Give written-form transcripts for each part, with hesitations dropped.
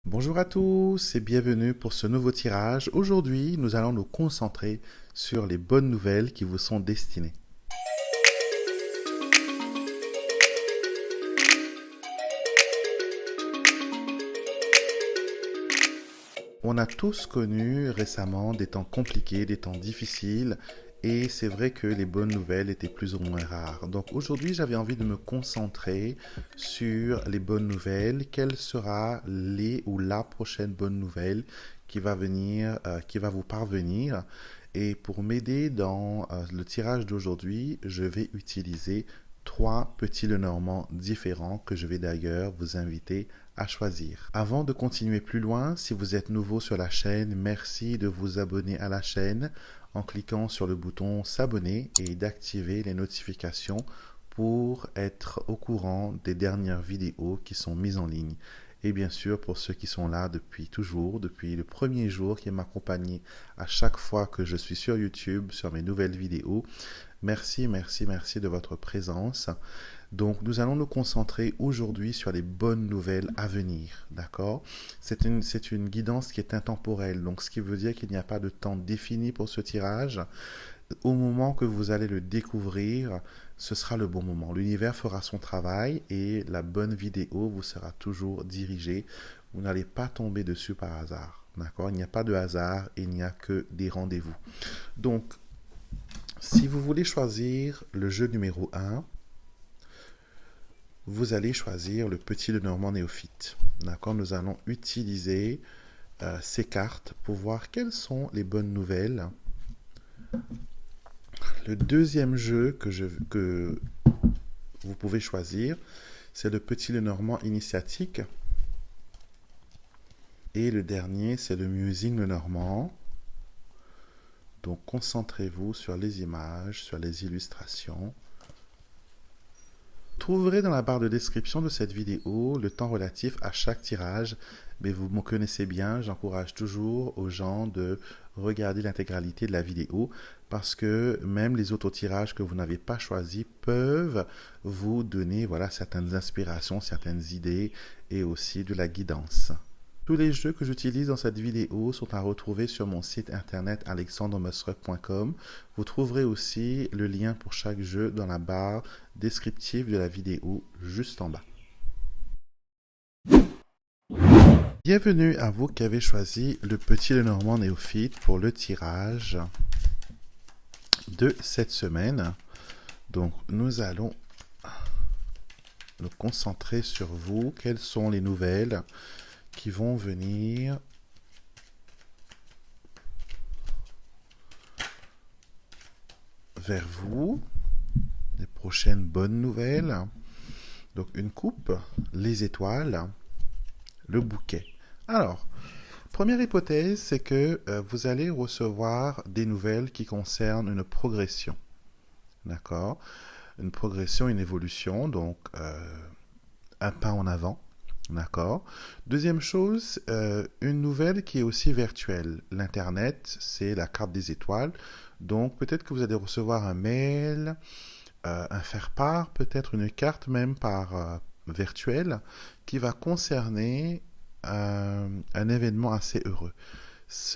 Bonjour à tous et bienvenue pour ce nouveau tirage. Aujourd'hui, nous allons nous concentrer sur les bonnes nouvelles qui vous sont destinées. On a tous connu récemment des temps compliqués, des temps difficiles, et c'est vrai que les bonnes nouvelles étaient plus ou moins rares. Donc aujourd'hui, j'avais envie de me concentrer sur les bonnes nouvelles. Quelle sera les ou la prochaine bonne nouvelle qui va venir, qui va vous parvenir? Et pour m'aider dans le tirage d'aujourd'hui, je vais utiliser trois petits Lenormand différents que je vais d'ailleurs vous inviter à choisir. Avant de continuer plus loin, si vous êtes nouveau sur la chaîne, merci de vous abonner à la chaîne en cliquant sur le bouton s'abonner et d'activer les notifications pour être au courant des dernières vidéos qui sont mises en ligne. Et bien sûr, pour ceux qui sont là depuis toujours, depuis le premier jour, qui m'accompagnent à chaque fois que je suis sur YouTube, sur mes nouvelles vidéos, merci, merci, merci de votre présence. Donc, nous allons nous concentrer aujourd'hui sur les bonnes nouvelles à venir, d'accord? C'est une guidance qui est intemporelle, donc ce qui veut dire qu'il n'y a pas de temps défini pour ce tirage. Au moment que vous allez le découvrir, ce sera le bon moment. L'univers fera son travail et la bonne vidéo vous sera toujours dirigée. Vous n'allez pas tomber dessus par hasard, d'accord? Il n'y a pas de hasard, il n'y a que des rendez-vous. Donc, si vous voulez choisir le jeu numéro 1, vous allez choisir le petit Lenormand néophyte. D'accord? Nous allons utiliser ces cartes pour voir quelles sont les bonnes nouvelles. Le deuxième jeu que vous pouvez choisir, c'est le petit Lenormand initiatique. Et le dernier, c'est le Musing Lenormand. Donc concentrez-vous sur les images, sur les illustrations. Vous trouverez dans la barre de description de cette vidéo le temps relatif à chaque tirage, mais vous me connaissez bien, j'encourage toujours aux gens de regarder l'intégralité de la vidéo parce que même les auto-tirages que vous n'avez pas choisis peuvent vous donner voilà, certaines inspirations, certaines idées et aussi de la guidance. Tous les jeux que j'utilise dans cette vidéo sont à retrouver sur mon site internet alexandremusruck.com. Vous trouverez aussi le lien pour chaque jeu dans la barre descriptive de la vidéo juste en bas. Bienvenue à vous qui avez choisi le petit Lenormand néophyte pour le tirage de cette semaine. Donc nous allons nous concentrer sur vous. Quelles sont les nouvelles qui vont venir vers vous, les prochaines bonnes nouvelles. Donc une coupe, les étoiles, le bouquet. Alors, première hypothèse, c'est que vous allez recevoir des nouvelles qui concernent une progression. D'accord? Une progression, une évolution, donc un pas en avant. D'accord. Deuxième chose, une nouvelle qui est aussi virtuelle. L'Internet, c'est la carte des étoiles. Donc, peut-être que vous allez recevoir un mail, un faire-part, peut-être une carte même par virtuelle qui va concerner un événement assez heureux.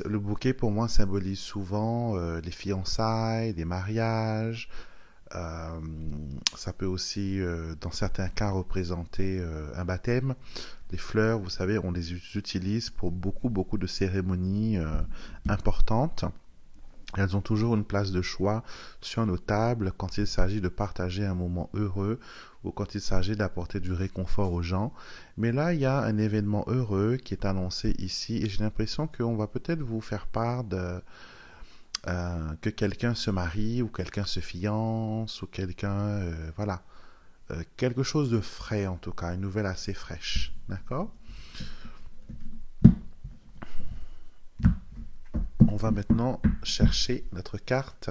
Le bouquet, pour moi, symbolise souvent les fiançailles, les mariages. Ça peut aussi, dans certains cas, représenter un baptême. Les fleurs, vous savez, on les utilise pour beaucoup de cérémonies importantes. Elles ont toujours une place de choix sur nos tables quand il s'agit de partager un moment heureux ou quand il s'agit d'apporter du réconfort aux gens. Mais là, il y a un événement heureux qui est annoncé ici et j'ai l'impression qu'on va peut-être vous faire part de que quelqu'un se marie ou quelqu'un se fiance ou quelqu'un, voilà, quelque chose de frais en tout cas, une nouvelle assez fraîche, d'accord? On va maintenant chercher notre carte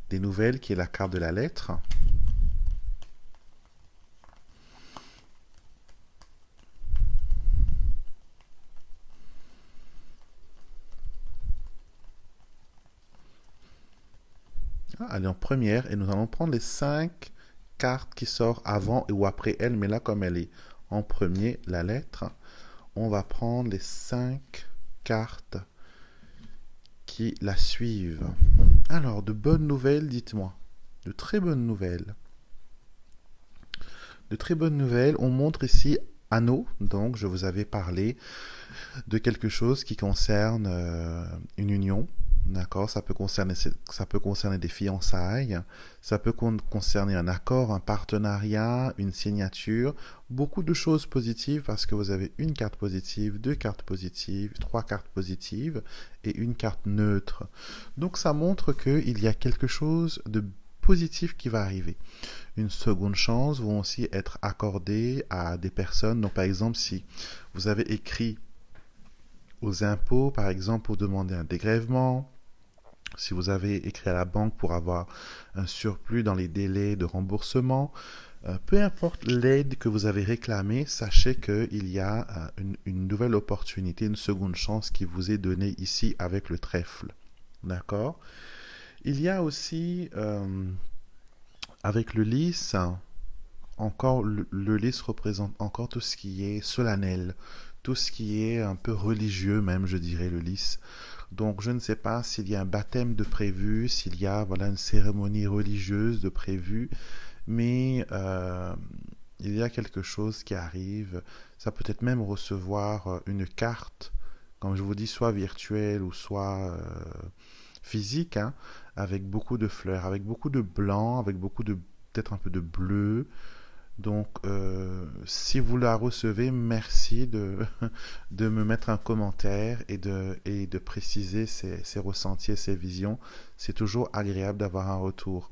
des nouvelles qui est la carte de la lettre. Elle est en première et nous allons prendre les 5 cartes qui sortent avant ou après elle, mais là comme elle est en premier, la lettre, on va prendre les 5 cartes qui la suivent. Alors, de bonnes nouvelles, dites-moi. De très bonnes nouvelles. De très bonnes nouvelles. On montre ici anneau. Donc, je vous avais parlé de quelque chose qui concerne une union. D'accord, ça peut concerner des fiançailles, ça peut concerner un accord, un partenariat, une signature, beaucoup de choses positives parce que vous avez une carte positive, deux cartes positives, trois cartes positives et une carte neutre. Donc ça montre qu'il y a quelque chose de positif qui va arriver. Une seconde chance vont aussi être accordées à des personnes. Donc par exemple, si vous avez écrit aux impôts, par exemple, pour demander un dégrèvement, si vous avez écrit à la banque pour avoir un surplus dans les délais de remboursement, peu importe l'aide que vous avez réclamée, sachez qu'il y a une nouvelle opportunité, une seconde chance qui vous est donnée ici avec le trèfle. D'accord? Il y a aussi, avec le lys, encore le lys représente encore tout ce qui est solennel, tout ce qui est un peu religieux même, je dirais, le lys. Donc je ne sais pas s'il y a un baptême de prévu, s'il y a voilà, une cérémonie religieuse de prévu, mais il y a quelque chose qui arrive. Ça peut être même recevoir une carte, comme je vous dis, soit virtuelle ou soit physique, hein, avec beaucoup de fleurs, avec beaucoup de blanc, avec beaucoup de peut-être un peu de bleu. Donc, si vous la recevez, merci de me mettre un commentaire et de préciser ses ressentis et ses visions. C'est toujours agréable d'avoir un retour.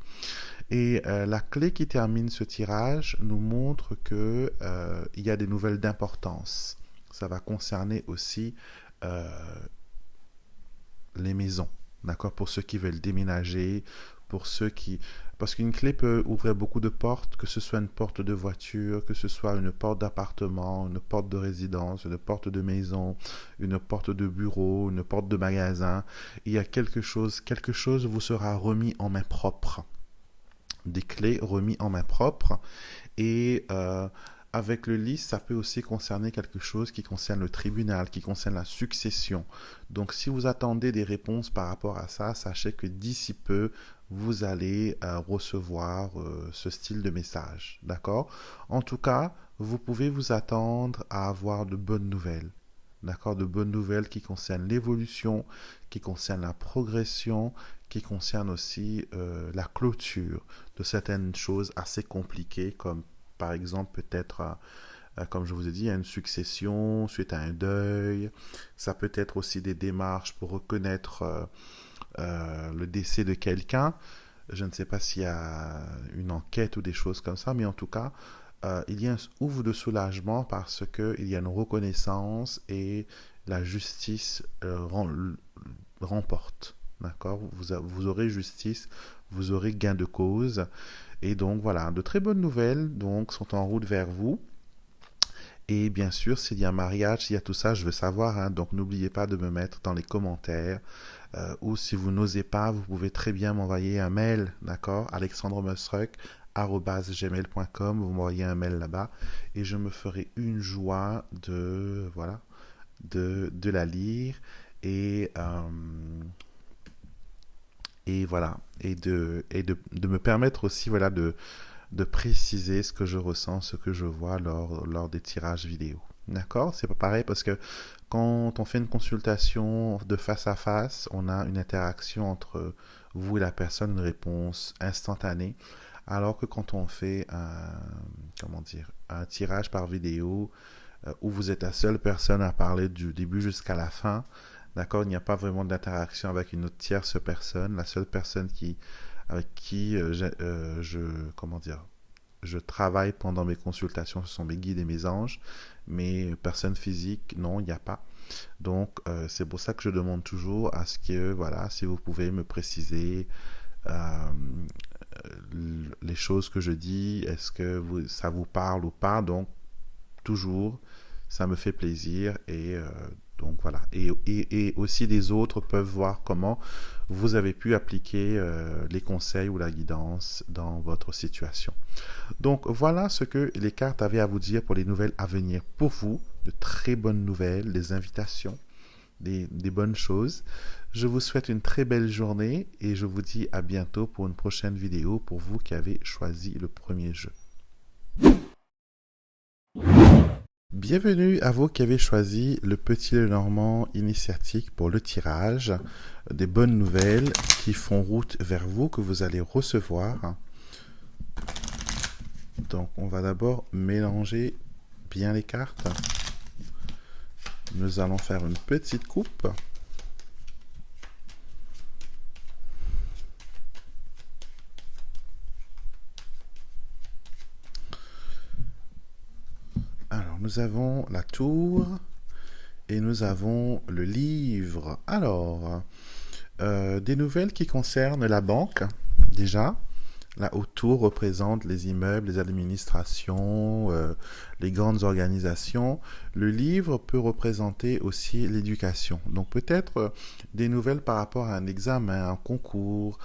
Et la clé qui termine ce tirage nous montre que il y a des nouvelles d'importance. Ça va concerner aussi euh, les maisons. D'accord? Pour ceux qui veulent déménager, pour ceux qui... Parce qu'une clé peut ouvrir beaucoup de portes, que ce soit une porte de voiture, que ce soit une porte d'appartement, une porte de résidence, une porte de maison, une porte de bureau, une porte de magasin. Il y a quelque chose vous sera remis en main propre. Des clés remis en main propre. Et avec le lys, ça peut aussi concerner quelque chose qui concerne le tribunal, qui concerne la succession. Donc si vous attendez des réponses par rapport à ça, sachez que d'ici peu, vous allez recevoir ce style de message. D'accord? En tout cas, vous pouvez vous attendre à avoir de bonnes nouvelles. D'accord? De bonnes nouvelles qui concernent l'évolution, qui concernent la progression, qui concernent aussi la clôture de certaines choses assez compliquées comme par exemple, peut-être, comme je vous ai dit, une succession suite à un deuil. Ça peut être aussi des démarches pour reconnaître le décès de quelqu'un. Je ne sais pas s'il y a une enquête ou des choses comme ça, mais en tout cas, il y a un ouvre de soulagement parce qu'il y a une reconnaissance et la justice remporte. D'accord? Vous aurez justice, vous aurez gain de cause. Et donc voilà, de très bonnes nouvelles donc, sont en route vers vous. Et bien sûr, s'il y a un mariage, s'il y a tout ça, je veux savoir. Hein, donc n'oubliez pas de me mettre dans les commentaires. Ou si vous n'osez pas, vous pouvez très bien m'envoyer un mail, d'accord? alexandremusruck@gmail.com. Vous m'envoyez un mail là-bas et je me ferai une joie de voilà de la lire et voilà de me permettre aussi voilà de préciser ce que je ressens, ce que je vois lors des tirages vidéo. D'accord? C'est pas pareil parce que quand on fait une consultation de face à face, on a une interaction entre vous et la personne, une réponse instantanée. Alors que quand on fait comment dire, un tirage par vidéo où vous êtes la seule personne à parler du début jusqu'à la fin, d'accord, il n'y a pas vraiment d'interaction avec une autre tierce personne. La seule personne avec qui comment dire, je travaille pendant mes consultations, ce sont mes guides et mes anges, mais personne physique, non, il n'y a pas. Donc, c'est pour ça que je demande toujours à ce que, voilà, si vous pouvez me préciser les choses que je dis, est-ce que ça vous parle ou pas. Donc, toujours, ça me fait plaisir et Donc voilà, et aussi les autres peuvent voir comment vous avez pu appliquer les conseils ou la guidance dans votre situation. Donc voilà ce que les cartes avaient à vous dire pour les nouvelles à venir pour vous, de très bonnes nouvelles, des invitations, des bonnes choses. Je vous souhaite une très belle journée et je vous dis à bientôt pour une prochaine vidéo pour vous qui avez choisi le premier jeu. Bienvenue à vous qui avez choisi le Petit Lenormand initiatique pour le tirage. Des bonnes nouvelles qui font route vers vous, que vous allez recevoir. Donc on va d'abord mélanger bien les cartes. Nous allons faire une petite coupe. Alors nous avons la tour et nous avons le livre. Alors, des nouvelles qui concernent la banque, déjà. La haute tour représente les immeubles, les administrations, les grandes organisations. Le livre peut représenter aussi l'éducation. Donc peut-être des nouvelles par rapport à un examen, un concours,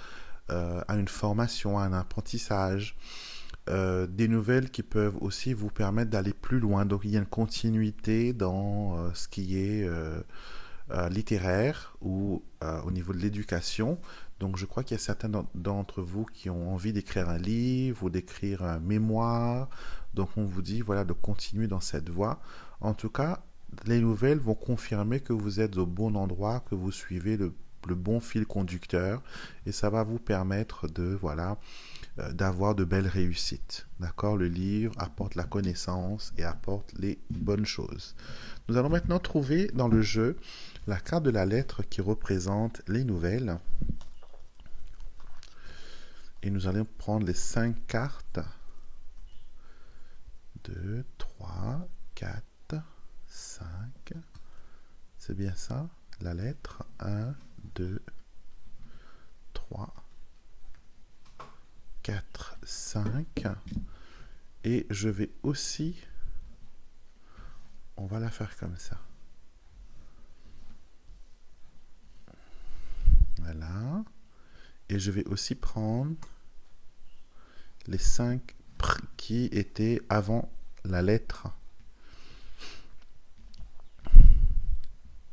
à une formation, à un apprentissage. Des nouvelles qui peuvent aussi vous permettre d'aller plus loin. Donc il y a une continuité dans ce qui est littéraire ou au niveau de l'éducation. Donc je crois qu'il y a certains d'entre vous qui ont envie d'écrire un livre ou d'écrire un mémoire. Donc on vous dit voilà de continuer dans cette voie. En tout cas, les nouvelles vont confirmer que vous êtes au bon endroit, que vous suivez le bon fil conducteur et ça va vous permettre de voilà d'avoir de belles réussites. D'accord? Le livre apporte la connaissance et apporte les bonnes choses. Nous allons maintenant trouver dans le jeu la carte de la lettre qui représente les nouvelles. Et nous allons prendre les 5 cartes. 2, 3, 4, 5. C'est bien ça? La lettre 1, 2, 3, 4, 5. Et je vais aussi... On va la faire comme ça. Voilà. Et je vais aussi prendre les 5 qui étaient avant la lettre.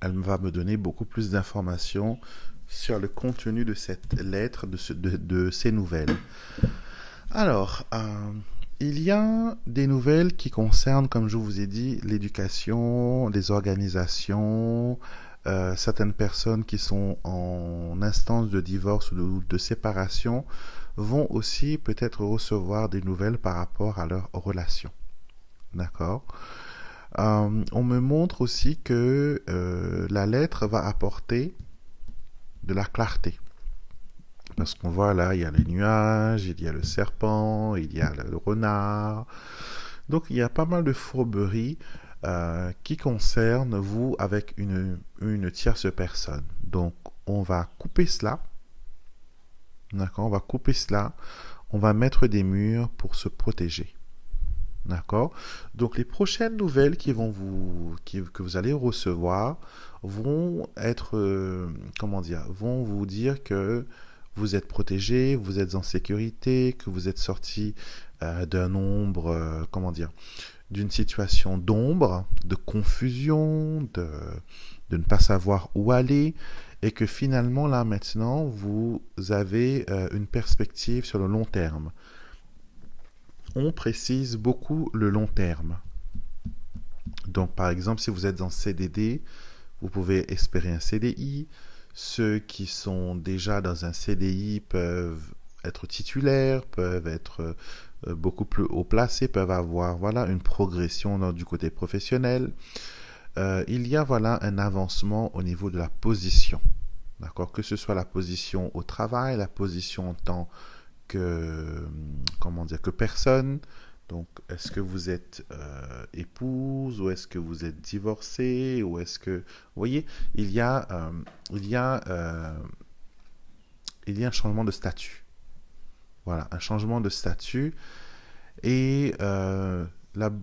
Elle va me donner beaucoup plus d'informations sur le contenu de cette lettre, de ces nouvelles. Alors, il y a des nouvelles qui concernent, comme je vous ai dit, l'éducation, les organisations, certaines personnes qui sont en instance de divorce ou de séparation vont aussi peut-être recevoir des nouvelles par rapport à leur relation. D'accord? On me montre aussi que la lettre va apporter de la clarté. Parce qu'on voit là, il y a les nuages, il y a le serpent, il y a le renard. Donc il y a pas mal de fourberies qui concernent vous avec une tierce personne. Donc on va couper cela. D'accord? On va couper cela. On va mettre des murs pour se protéger. D'accord? Donc les prochaines nouvelles que vous allez recevoir vont être, vont vous dire que vous êtes protégé, vous êtes en sécurité, que vous êtes sorti d'un ombre, d'une situation d'ombre, de confusion, de ne pas savoir où aller, et que finalement, là, maintenant, vous avez une perspective sur le long terme. On précise beaucoup le long terme. Donc, par exemple, si vous êtes en CDD, vous pouvez espérer un CDI. Ceux qui sont déjà dans un CDI peuvent être titulaires, peuvent être beaucoup plus haut placés, peuvent avoir voilà, une progression du côté professionnel. Il y a voilà, un avancement au niveau de la position. D'accord? Que ce soit la position au travail, la position en tant que personne. Donc, est-ce que vous êtes épouse ou est-ce que vous êtes divorcé ou est-ce que... Vous voyez, il y a un changement de statut. Voilà, un changement de statut. Et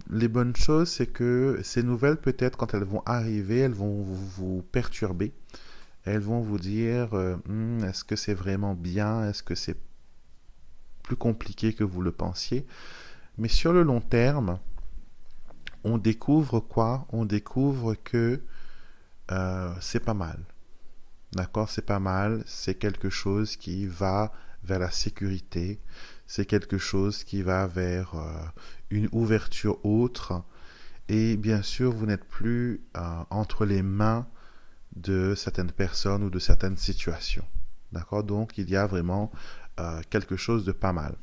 les bonnes choses, c'est que ces nouvelles, peut-être, quand elles vont arriver, elles vont vous perturber. Elles vont vous dire, est-ce que c'est vraiment bien? Est-ce que c'est plus compliqué que vous le pensiez? Mais sur le long terme, on découvre quoi? On découvre que c'est pas mal. D'accord, c'est pas mal. C'est quelque chose qui va vers la sécurité. C'est quelque chose qui va vers une ouverture autre. Et bien sûr, vous n'êtes plus entre les mains de certaines personnes ou de certaines situations. D'accord, donc il y a vraiment quelque chose de pas mal.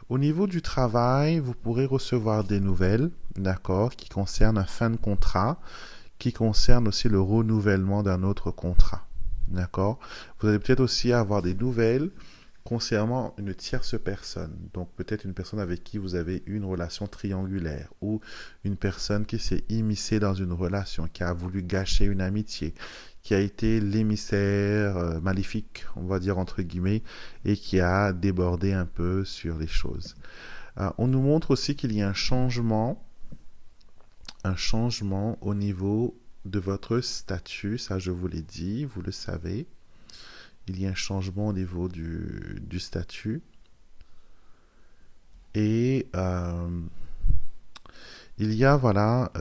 Au niveau du travail, vous pourrez recevoir des nouvelles, d'accord, qui concernent un fin de contrat, qui concernent aussi le renouvellement d'un autre contrat. D'accord? Vous allez peut-être aussi avoir des nouvelles concernant une tierce personne. Donc peut-être une personne avec qui vous avez eu une relation triangulaire ou une personne qui s'est immiscée dans une relation, qui a voulu gâcher une amitié, qui a été l'émissaire maléfique, on va dire entre guillemets, et qui a débordé un peu sur les choses. On nous montre aussi qu'il y a un changement au niveau de votre statut, ça je vous l'ai dit, vous le savez. Il y a un changement au niveau du statut. Et il y a, voilà,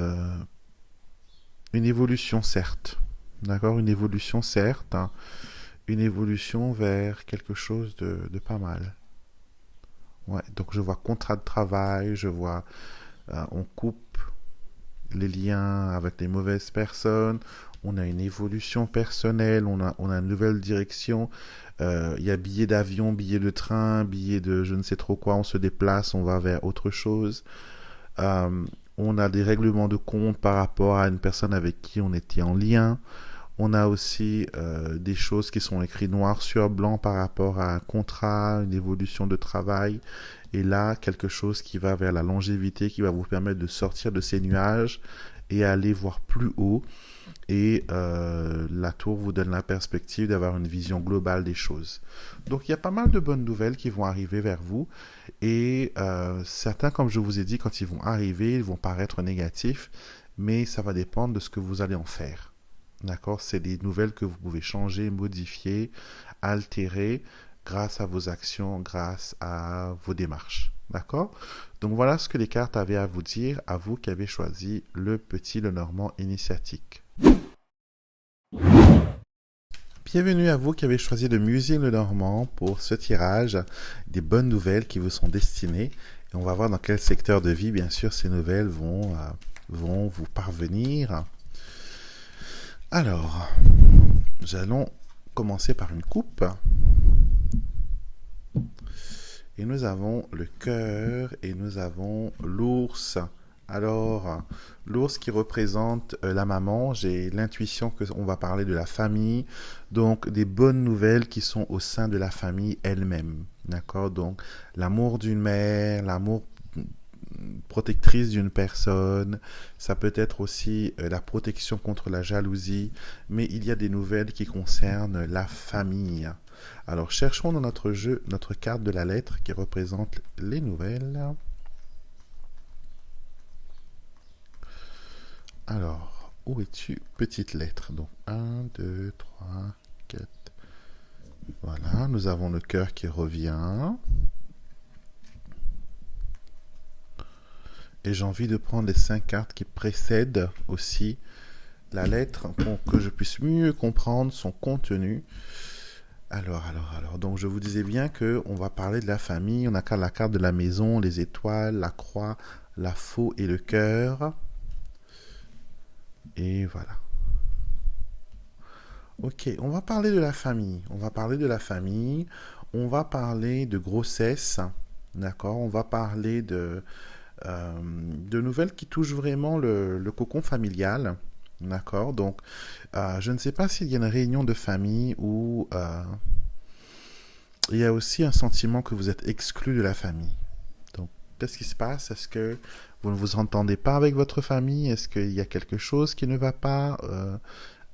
une évolution, certes. D'accord, une évolution, certes. Hein, une évolution vers quelque chose de pas mal. Ouais, donc je vois contrat de travail, je vois on coupe les liens avec les mauvaises personnes, on a une évolution personnelle, on a une nouvelle direction, il y a billets d'avion, billets de train, billets de je ne sais trop quoi, on se déplace, on va vers autre chose. Euh, on a des règlements de compte par rapport à une personne avec qui on était en lien. On a aussi des choses qui sont écrites noir sur blanc par rapport à un contrat, une évolution de travail. Et là, quelque chose qui va vers la longévité, qui va vous permettre de sortir de ces nuages et aller voir plus haut. Et la tour vous donne la perspective d'avoir une vision globale des choses. Donc il y a pas mal de bonnes nouvelles qui vont arriver vers vous. Et certains, comme je vous ai dit, quand ils vont arriver, ils vont paraître négatifs. Mais ça va dépendre de ce que vous allez en faire. D'accord? C'est des nouvelles que vous pouvez changer, modifier, altérer grâce à vos actions, grâce à vos démarches. D'accord? Donc voilà ce que les cartes avaient à vous dire, à vous qui avez choisi le petit Lenormand initiatique. Bienvenue à vous qui avez choisi le Musée Lenormand pour ce tirage des bonnes nouvelles qui vous sont destinées. Et on va voir dans quel secteur de vie, bien sûr, ces nouvelles vont vous parvenir. Alors, nous allons commencer par une coupe. Et nous avons le cœur et nous avons l'ours. Alors, l'ours qui représente la maman, j'ai l'intuition qu'on va parler de la famille, donc des bonnes nouvelles qui sont au sein de la famille elle-même. D'accord? Donc, l'amour d'une mère, l'amour protectrice d'une personne, ça peut être aussi la protection contre la jalousie, mais il y a des nouvelles qui concernent la famille. Alors cherchons dans notre jeu notre carte de la lettre qui représente les nouvelles. Alors, où es-tu, petite lettre? Donc 1, 2, 3, 4. Voilà, nous avons le cœur qui revient. Et j'ai envie de prendre les 5 cartes qui précèdent aussi la lettre pour que je puisse mieux comprendre son contenu. Alors, donc je vous disais bien que on va parler de la famille. On a la carte de la maison, les étoiles, la croix, la faux et le cœur. Et voilà. Ok, on va parler de la famille. On va parler de la famille. On va parler de grossesse. D'accord? On va parler de nouvelles qui touchent vraiment le cocon familial. D'accord? Donc, je ne sais pas s'il y a une réunion de famille où il y a aussi un sentiment que vous êtes exclu de la famille. Donc, qu'est-ce qui se passe? Est-ce que vous ne vous entendez pas avec votre famille? Est-ce qu'il y a quelque chose qui ne va pas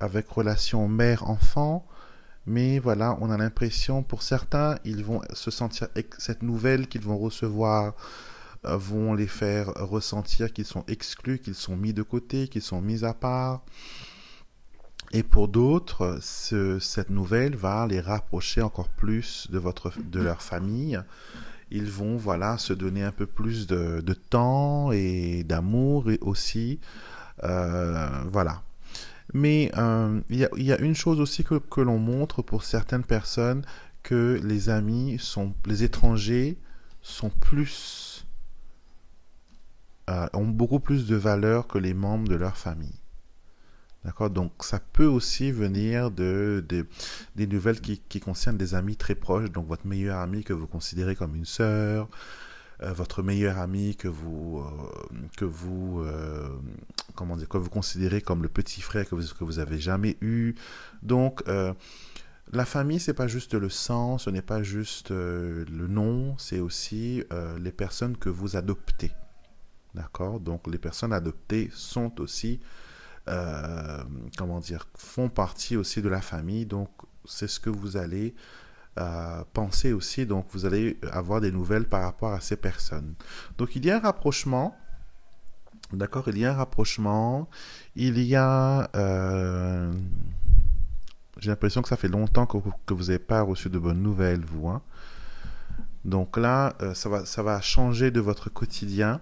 avec relation mère-enfant? Mais voilà, on a l'impression, pour certains, ils vont se sentir, cette nouvelle qu'ils vont recevoir vont les faire ressentir qu'ils sont exclus, qu'ils sont mis de côté, qu'ils sont mis à part. Et pour d'autres, cette nouvelle va les rapprocher encore plus de leur famille. Ils vont, voilà, se donner un peu plus de temps et d'amour et aussi. Voilà. Mais il y a une chose aussi que l'on montre pour certaines personnes, que les étrangers sont ont beaucoup plus de valeur que les membres de leur famille. D'accord? Donc, ça peut aussi venir des nouvelles qui concernent des amis très proches. Donc, votre meilleur ami que vous considérez comme une sœur, votre meilleur ami comment dire, que vous considérez comme le petit frère que vous avez jamais eu. Donc, la famille, c'est pas juste le sang, ce n'est pas juste le nom, c'est aussi les personnes que vous adoptez. D'accord? Donc, les personnes adoptées sont aussi comment dire, font partie aussi de la famille. Donc, c'est ce que vous allez penser aussi. Donc, vous allez avoir des nouvelles par rapport à ces personnes. Donc, il y a un rapprochement. D'accord, il y a un rapprochement. Il y a... j'ai l'impression que ça fait longtemps que vous n'avez pas reçu de bonnes nouvelles, vous. Hein. Donc là, ça va changer de votre quotidien.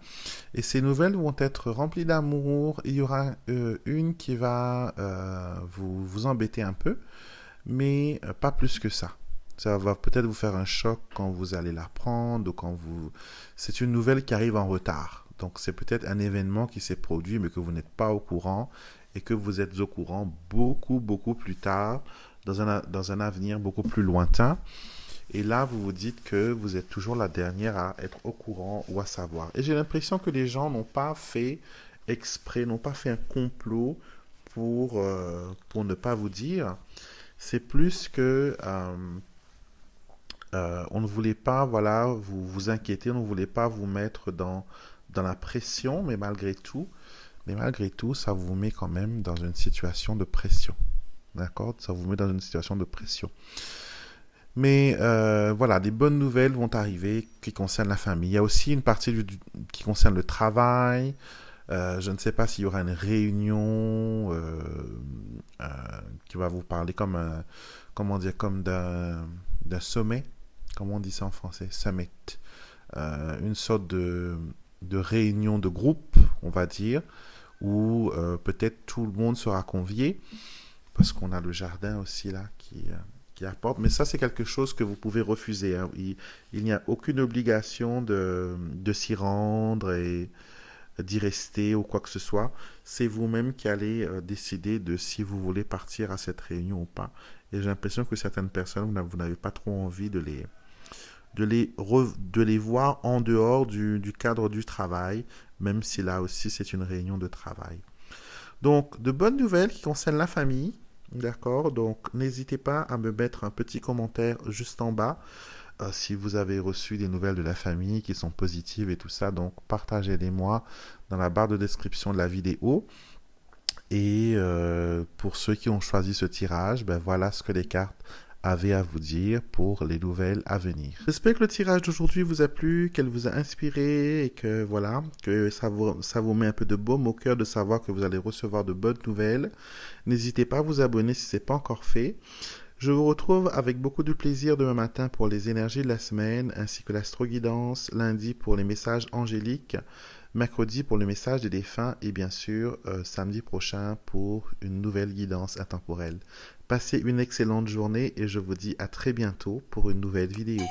Et ces nouvelles vont être remplies d'amour. Il y aura une qui va vous embêter un peu, mais pas plus que ça. Ça va peut-être vous faire un choc quand vous allez l'apprendre ou quand vous... C'est une nouvelle qui arrive en retard. Donc c'est peut-être un événement qui s'est produit, mais que vous n'êtes pas au courant et que vous êtes au courant beaucoup, beaucoup plus tard, dans un avenir beaucoup plus lointain. Et là, vous vous dites que vous êtes toujours la dernière à être au courant ou à savoir. Et j'ai l'impression que les gens n'ont pas fait exprès, n'ont pas fait un complot pour ne pas vous dire. C'est plus que on ne voulait pas, voilà, vous inquiéter, on ne voulait pas vous mettre dans la pression, mais malgré tout, ça vous met quand même dans une situation de pression. D'accord? Ça vous met dans une situation de pression. Mais voilà, des bonnes nouvelles vont arriver qui concernent la famille. Il y a aussi une partie qui concerne le travail. Je ne sais pas s'il y aura une réunion qui va vous parler comme comment dire, comme d'un sommet. Comment on dit ça en français? Summit. Une sorte de réunion de groupe, on va dire, où peut-être tout le monde sera convié, parce qu'on a le jardin aussi là qui apporte. Mais ça, c'est quelque chose que vous pouvez refuser. Hein. Il n'y a aucune obligation de s'y rendre et d'y rester ou quoi que ce soit. C'est vous-même qui allez décider de si vous voulez partir à cette réunion ou pas. Et j'ai l'impression que certaines personnes, vous n'avez pas trop envie de les voir en dehors du cadre du travail, même si là aussi c'est une réunion de travail. Donc, de bonnes nouvelles qui concernent la famille. D'accord, donc n'hésitez pas à me mettre un petit commentaire juste en bas si vous avez reçu des nouvelles de la famille qui sont positives et tout ça. Donc partagez-les-moi dans la barre de description de la vidéo. Et pour ceux qui ont choisi ce tirage, ben voilà ce que les cartes avaient à vous dire pour les nouvelles à venir. J'espère que le tirage d'aujourd'hui vous a plu, qu'elle vous a inspiré et que voilà, que ça vous met un peu de baume au cœur de savoir que vous allez recevoir de bonnes nouvelles. N'hésitez pas à vous abonner si ce n'est pas encore fait. Je vous retrouve avec beaucoup de plaisir demain matin pour les énergies de la semaine, ainsi que l'astro-guidance, lundi pour les messages angéliques, mercredi pour le message des défunts et bien sûr samedi prochain pour une nouvelle guidance intemporelle. Passez une excellente journée et je vous dis à très bientôt pour une nouvelle vidéo.